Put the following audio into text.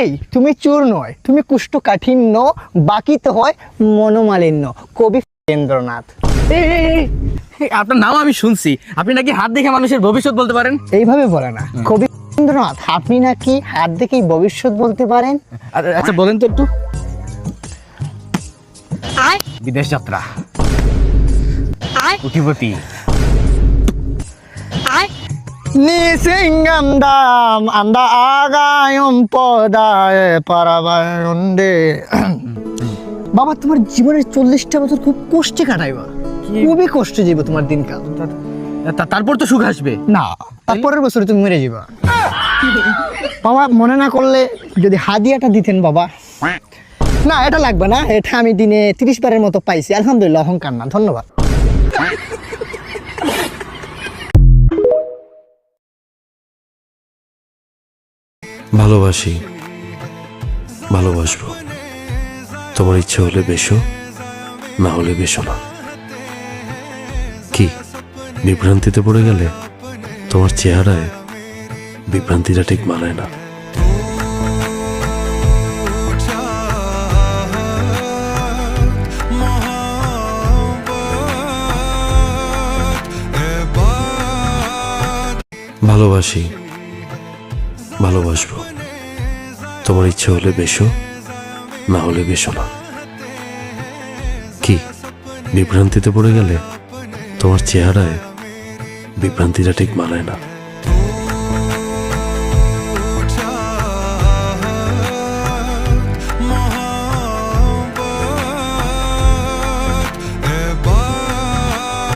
এই তুমি চোর নয়, তুমি কুষ্ঠকাঠিন্য, বাকিতে হয় মনোমালিন্য। কবি রবীন্দ্রনাথ। আপনার নাম আমি শুনছি, আপনি নাকি হাত দেখে মানুষের ভবিষ্যৎ বলতে পারেন। এইভাবে বলে না কবি রবীন্দ্রনাথ, আপনি নাকি হাত দেখেই ভবিষ্যৎ বলতে পারেন। আচ্ছা বলেন তো একটু। বিদেশ যাত্রা, কোটিপতি, নিসিংগন্ধম আন্দা আগায়ম পদায় পারাবায়ন্দে। বাবা তোমার জীবনের 40টা বছর খুব কষ্টে কাটাইবা, খুবই কষ্টে যাবে তোমার দিনকাল। তারপর তো সুখ আসবে। না, তারপরের বছরে তুমি মরে যাবা। বাবা মনে না করলে যদি হাদিয়াটা দিতেন বাবা। না এটা লাগবে না, এটা আমি দিনে 30 বারের মতো পাইছি, আলহামদুলিল্লাহ, অহংকার না, ধন্যবাদ। ভালোবাসি, ভালোবাসবো। তোমার ইচ্ছে হলে বেশো, না হলে বেশো না। কি বিভ্রান্তিতে পড়ে গেলে? তোমার চেহারায় বিভ্রান্তিটা ঠিক মানায় না। ভালোবাসি, ভালোবাসবো। তোমার ইচ্ছে হলে বেশো, না হলে বেশো না। কি বিভ্রান্তিতে পড়ে গেলে? তোমার চেহারায় বিভ্রান্তিটা ঠিক মানায় না।